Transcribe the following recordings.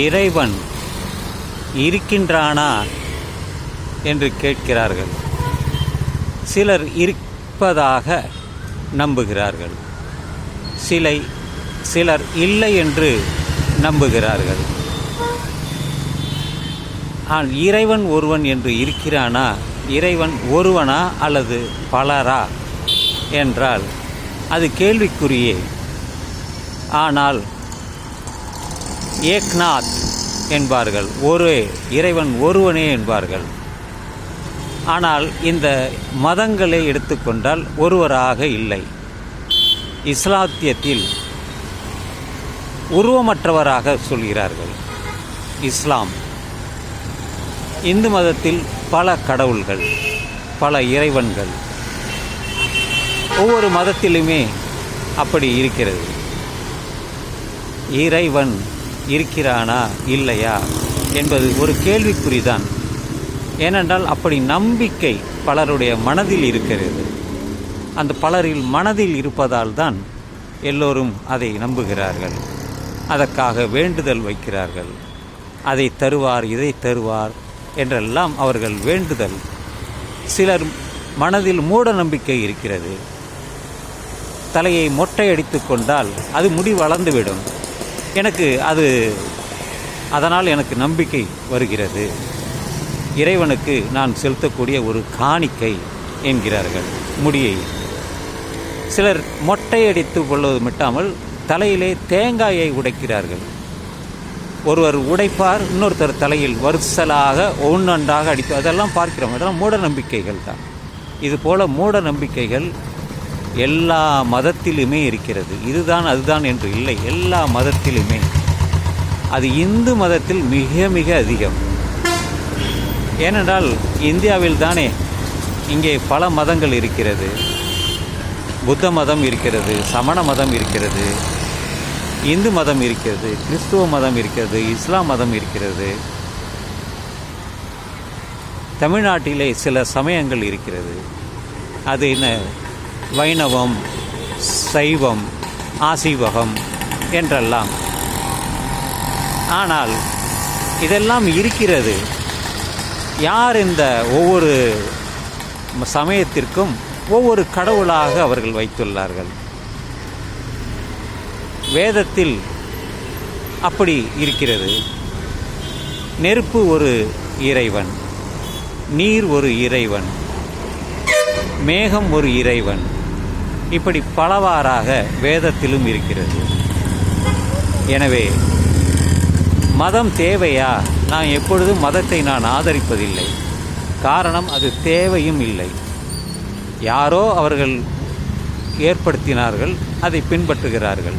இறைவன் இருக்கின்றானா என்று கேட்கிறார்கள். சிலர் இருப்பதாக நம்புகிறார்கள், சிலர் இல்லை என்று நம்புகிறார்கள். ஆனால் இறைவன் ஒருவன் என்று இருக்கிறானா, இறைவன் ஒருவனா அல்லது பலரா என்றால் அது கேள்விக்குறியே. ஆனால் ஏக்நாத் என்பார்கள், இறைவன் ஒருவனே என்பார்கள். ஆனால் இந்த மதங்களை எடுத்துக்கொண்டால் ஒருவராக இல்லை. இஸ்லாத்தியத்தில் உருவமற்றவராக சொல்கிறார்கள் இஸ்லாம். இந்து மதத்தில் பல கடவுள்கள், பல இறைவன்கள். ஒவ்வொரு மதத்திலுமே அப்படி இருக்கிறது. இறைவன் இருக்கிறானா இல்லையா என்பது ஒரு கேள்விக்குறிதான். ஏனென்றால் அப்படி நம்பிக்கை பலருடைய மனதில் இருக்கிறது. அந்த பலரில் மனதில் இருப்பதால் தான் எல்லோரும் அதை நம்புகிறார்கள். அதற்காக வேண்டுதல் வைக்கிறார்கள். அதை தருவார், இதை தருவார் என்றெல்லாம் அவர்கள் வேண்டுதல். சிலர் மனதில் மூட நம்பிக்கை இருக்கிறது. தலையை மொட்டையடித்து கொண்டால் அது முடி வளர்ந்துவிடும், அதனால் எனக்கு நம்பிக்கை வருகிறது, இறைவனுக்கு நான் செலுத்தக்கூடிய ஒரு காணிக்கை என்கிறார்கள் முடியை. சிலர் மொட்டையடித்து கொள்வது மட்டுமல் தலையிலே தேங்காயை உடைக்கிறார்கள். ஒருவர் உடைப்பார், இன்னொருத்தர் தலையில் வரிசலாக ஒன்றொன்றாக அடித்து, அதெல்லாம் பார்க்கிறோம். அதெல்லாம் மூட நம்பிக்கைகள் தான். இதுபோல் மூட நம்பிக்கைகள் எல்லா மதத்திலுமே இருக்கிறது. இதுதான் அதுதான் என்று இல்லை, எல்லா மதத்திலுமே. அது இந்து மதத்தில் மிக மிக அதிகம். ஏனென்றால் இந்தியாவில் தானே இங்கே பல மதங்கள் இருக்கிறது. புத்த மதம் இருக்கிறது, சமண மதம் இருக்கிறது, இந்து மதம் இருக்கிறது, கிறிஸ்துவ மதம் இருக்கிறது, இஸ்லாம் மதம் இருக்கிறது. தமிழ்நாட்டிலே சில சமயங்கள் இருக்கிறது. அது என்ன, வைணவம், சைவம், ஆசீவகம் என்றெல்லாம். ஆனால் இதெல்லாம் இருக்கிறது. யார் இந்த ஒவ்வொரு சமயத்திற்கும் ஒவ்வொரு கடவுளாக அவர்கள் வைத்துள்ளார்கள். வேதத்தில் அப்படி இருக்கிறது. நெருப்பு ஒரு இறைவன், நீர் ஒரு இறைவன், மேகம் ஒரு இறைவன். இப்படி பலவாறாக வேதத்திலும் இருக்கிறது. எனவே மதம் தேவையா? நான் எப்பொழுதும் மதத்தை நான் ஆதரிப்பதில்லை. காரணம், அது தேவையும் இல்லை. யாரோ அவர்கள் ஏற்படுத்தினார்கள், அதை பின்பற்றுகிறார்கள்.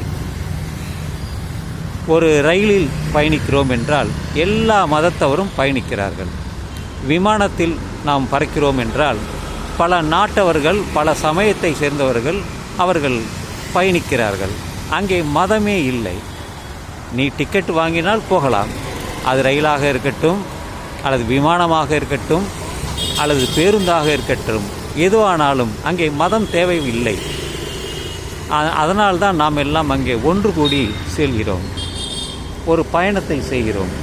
ஒரு ரயிலில் பயணிக்கிறோம் என்றால் எல்லா மதத்தவரும் பயணிக்கிறார்கள். விமானத்தில் நாம் பறக்கிறோம் என்றால் பல நாட்டவர்கள், பல சமயத்தை சேர்ந்தவர்கள் அவர்கள் பயணிக்கிறார்கள். அங்கே மதமே இல்லை. நீ டிக்கெட் வாங்கினால் போகலாம். அது ரயிலாக இருக்கட்டும், அல்லது விமானமாக இருக்கட்டும், அல்லது பேருந்தாக இருக்கட்டும், எதுவானாலும் அங்கே மதம் தேவையில்லை. அதனால்தான் நாம் எல்லாம் அங்கே ஒன்று கூடி செல்கிறோம், ஒரு பயணத்தை செய்கிறோம்.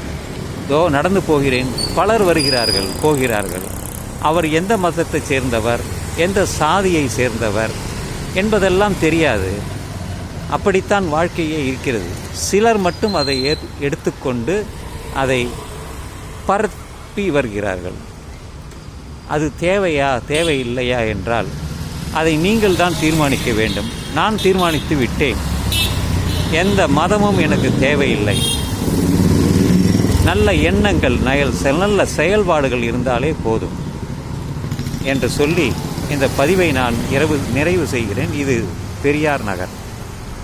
நடந்து போகிறேன், பலர் வருகிறார்கள், போகிறார்கள். அவர் எந்த மதத்தை சேர்ந்தவர், எந்த சாதியை சேர்ந்தவர் என்பதெல்லாம் தெரியாது. அப்படித்தான் வாழ்க்கையே இருக்கிறது. சிலர் மட்டும் அதை எடுத்துக்கொண்டு அதை பரப்பி வருகிறார்கள். அது தேவையா, தேவையில்லையா என்றால் அதை நீங்கள் தான் தீர்மானிக்க வேண்டும். நான் தீர்மானித்து விட்டேன். எந்த மதமும் எனக்கு தேவையில்லை. நல்ல எண்ணங்கள், நல்ல செயல்பாடுகள் இருந்தாலே போதும் என்று சொல்லி இந்த பதிவை நான் நிறைவு செய்கிறேன். இது பெரியார் நகர்.